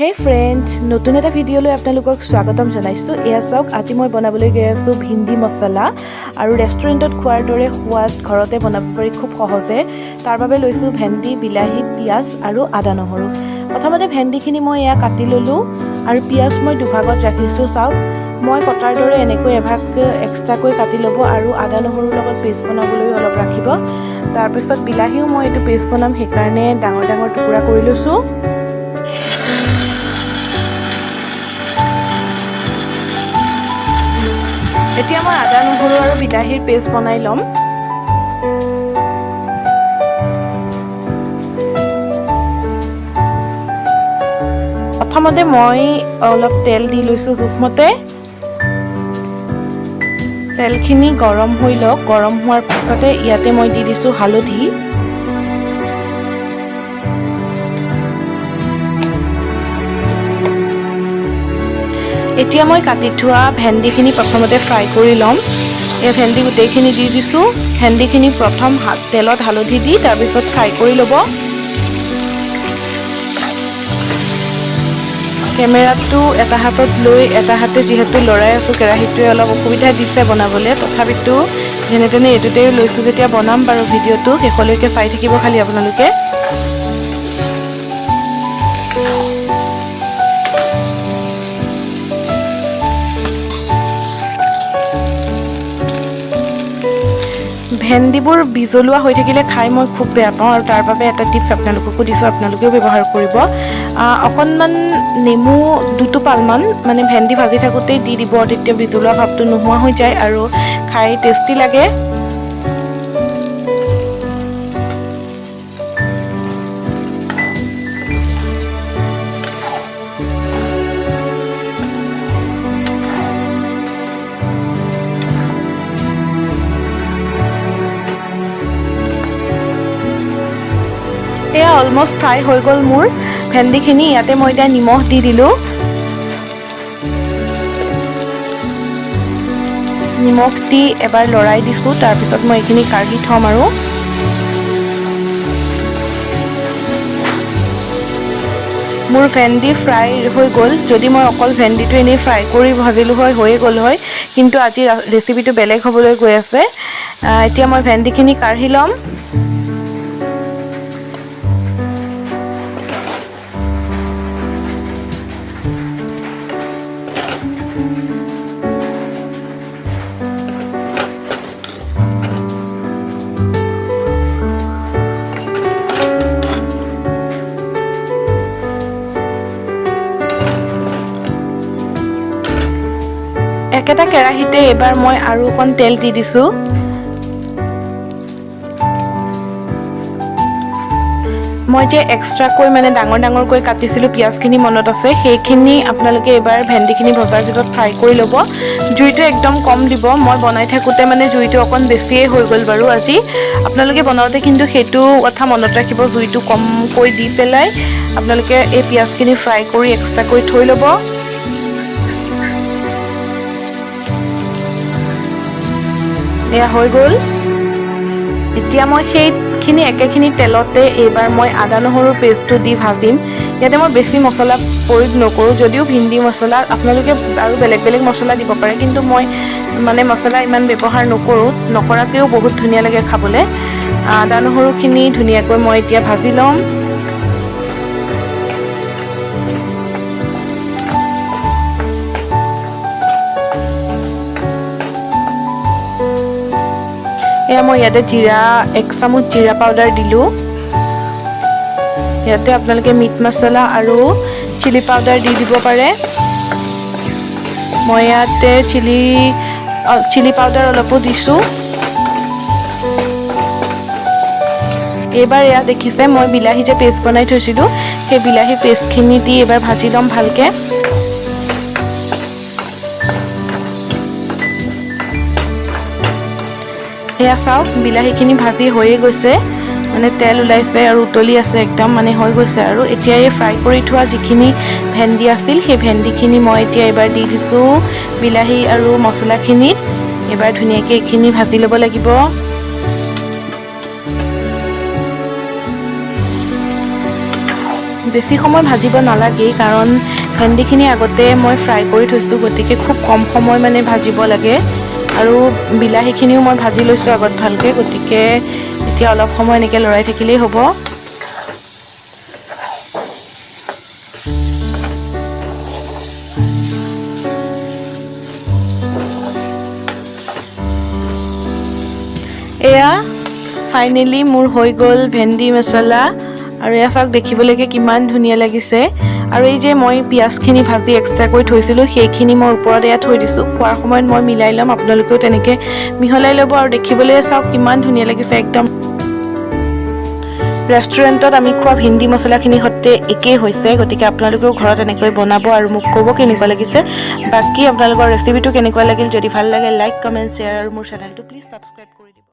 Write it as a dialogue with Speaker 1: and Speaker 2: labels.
Speaker 1: Hey friends, নতুন এটা ভিডিঅ'লৈ আপোনালোকক স্বাগতম জনাইছো। এয়া চাওক, আজি মই বনাবলৈ গৈ আছো ভিন্দি মছলা আৰু ৰেষ্টুৰেণ্টত খোৱাৰ দৰে সোৱাদ ঘৰতে বনাব পাৰি খুব সহজে। তাৰ বাবে লৈছো ভেন্দি, বিলাহী, পিয়াজ আৰু আদা নহৰু। প্ৰথমতে ভেন্দিখিনি মই এয়া কাটি ললো আৰু পিয়াজ মই দুভাগত ৰাখিছো। চাওক, মই কটাৰ দৰে এনেকৈ এভাগ এক্সট্ৰাকৈ কাটি ল'ব আৰু আদা নহৰুৰ লগত পেষ্ট বনাবলৈ অলপ ৰাখিব। তাৰপিছত বিলাহীও মই এইটো পেষ্ট বনাম, সেইকাৰণে ডাঙৰ ডাঙৰ টুকুৰা কৰি লৈছো। এতিয়া মই আদা নহৰু আৰু বিলাহীৰ পেষ্ট বনাই ল'ম। প্ৰথমতে মই অলপ তেল দি লৈছো জোখমতে। তেলখিনি গৰম হৈ লওক। গৰম হোৱাৰ পিছতে ইয়াতে মই দি দিছো হালধি। এতিয়া মই কাটি থোৱা ভেন্দিখিনি প্ৰথমতে ফ্ৰাই কৰি ল'ম। এই ভেন্দি গোটেইখিনি দি দিছোঁ। ভেন্দিখিনি প্ৰথম তেলত হালধি দি তাৰপিছত ফ্ৰাই কৰি ল'ব। কেমেৰাটো এটা হাতত লৈ এটা হাতে যিহেতু লৰাই আছোঁ, কেৰাহীটোৱে অলপ অসুবিধা দিছে বনাবলৈ। তথাপিতো যেনে তেনে এইটোতে লৈছোঁ যেতিয়া বনাম বাৰু। ভিডিঅ'টো শেষলৈকে চাই থাকিব খালি আপোনালোকে। ভেন্দিবোৰ বিজলুৱা হৈ থাকিলে খাই মই খুব বেয়া পাওঁ, আৰু তাৰ বাবে এটা টিপছ আপোনালোককো দিছোঁ, আপোনালোকেও ব্যৱহাৰ কৰিব। অকণমান নেমু দুটোপালমান মানে ভেন্দি ভাজি থাকোঁতেই দি দিব, তেতিয়া বিজলুৱা ভাৱটো নোহোৱা হৈ যায় আৰু খাই টেষ্টি লাগে। এয়া অলমষ্ট ফ্ৰাই হৈ গ'ল মোৰ ভেন্দিখিনি। ইয়াতে মই এতিয়া নিমখ দি দিলোঁ। নিমখ দি এবাৰ লৰাই দিছোঁ। তাৰপিছত মই এইখিনি কাঢ়ি থ'ম আৰু। মোৰ ভেন্দি ফ্ৰাই হৈ গ'ল। যদি মই অকল ভেন্দিটো এনেই ফ্ৰাই কৰি ভাজিলোঁ হয়, হৈয়ে গ'ল হয়, কিন্তু আজি ৰেচিপিটো বেলেগ হ'বলৈ গৈ আছে। এতিয়া মই ভেন্দিখিনি কাঢ়ি ল'ম। একেটা কেৰাহীতে এবাৰ মই আৰু অকণ তেল দি দিছোঁ। মই যে এক্সট্ৰাকৈ মানে ডাঙৰ ডাঙৰকৈ কাটিছিলোঁ পিঁয়াজখিনি, মনত আছে? সেইখিনি আপোনালোকে এবাৰ ভেন্দিখিনি ভজাৰ পিছত ফ্ৰাই কৰি ল'ব। জুইটো একদম কম দিব। মই বনাই থাকোঁতে মানে জুইটো অকণ বেছিয়ে হৈ গ'ল বাৰু আজি। আপোনালোকে বনাওঁতে কিন্তু সেইটো কথা মনত ৰাখিব, জুইটো কমকৈ দি পেলাই আপোনালোকে এই পিঁয়াজখিনি ফ্ৰাই কৰি এক্সট্ৰাকৈ থৈ ল'ব। এয়া হৈ গ'ল। এতিয়া মই সেইখিনি একেখিনি তেলতে এইবাৰ মই আদা নহৰুৰ পেষ্টটো দি ভাজিম। ইয়াতে মই বেছি মছলা প্ৰয়োগ নকৰোঁ, যদিও ভিন্দি মছলা আপোনালোকে আৰু বেলেগ বেলেগ মছলা দিব পাৰে, কিন্তু মই মানে মছলা ইমান ব্যৱহাৰ নকৰোঁ। নকৰাকৈও বহুত ধুনীয়া লাগে খাবলৈ। আদা নহৰুখিনি ধুনীয়াকৈ মই এতিয়া ভাজি ল'ম। এয়া মই ইয়াতে এক চামুচ জিৰা পাউডাৰ দিলোঁ। ইয়াতে আপোনালোকে মিট মছলা আৰু চিলি পাউডাৰ দি দিব পাৰে। মই ইয়াতে চিলি পাউডাৰ অলপো দিছোঁ। এইবাৰ এয়া দেখিছে, মই বিলাহী যে পেষ্ট বনাই থৈছিলোঁ, সেই বিলাহী পেষ্টখিনি দি এইবাৰ ভাজি ল'ম ভালকৈ। এয়া চাওক, বিলাহীখিনি ভাজি হৈয়ে গৈছে, মানে তেল ওলাইছে আৰু উতলি আছে একদম, মানে হৈ গৈছে আৰু। এতিয়া এই ফ্ৰাই কৰি থোৱা যিখিনি ভেন্দি আছিল, সেই ভেন্দিখিনি মই এতিয়া এইবাৰ দি দিছোঁ বিলাহী আৰু মছলাখিনিত। এইবাৰ ধুনীয়াকৈ এইখিনি ভাজি ল'ব লাগিব। বেছি সময় ভাজিব নালাগে কাৰণ ভেন্দিখিনি আগতে মই ফ্ৰাই কৰি থৈছোঁ, গতিকে খুব কম সময় মানে ভাজিব লাগে। আৰু বিলাহীখিনিও মই ভাজি লৈছোঁ আগত ভালকৈ, গতিকে এতিয়া অলপ সময় এনেকৈ লৰাই থাকিলেই হ'ব। এয়া ফাইনেলি মোৰ হৈ গ'ল ভেন্দি মছলা। আৰু এয়া চাওক দেখিবলৈকে কিমান ধুনীয়া লাগিছে। আৰু এই যে মই পিঁয়াজখিনি ভাজি এক্সট্ৰাকৈ থৈছিলোঁ সেইখিনি মই ওপৰত এয়া থৈ দিছোঁ। খোৱাৰ সময়ত মই মিলাই ল'ম, আপোনালোকেও তেনেকৈ মিহলাই ল'ব। আৰু দেখিবলৈ চাওক কিমান ধুনীয়া লাগিছে, একদম ৰেষ্টুৰেণ্টত আমি খোৱা ভিন্দি মছলাখিনিৰ সৈতে একেই হৈছে। গতিকে আপোনালোকেও ঘৰত এনেকৈ বনাব আৰু মোক ক'ব কেনেকুৱা লাগিছে। বাকী আপোনালোকৰ ৰেচিপিটো কেনেকুৱা লাগিল, যদি ভাল লাগে লাইক কমেণ্ট শ্বেয়াৰ আৰু মোৰ চেনেলটো প্লিজ ছাবস্ক্ৰাইব কৰি দিব।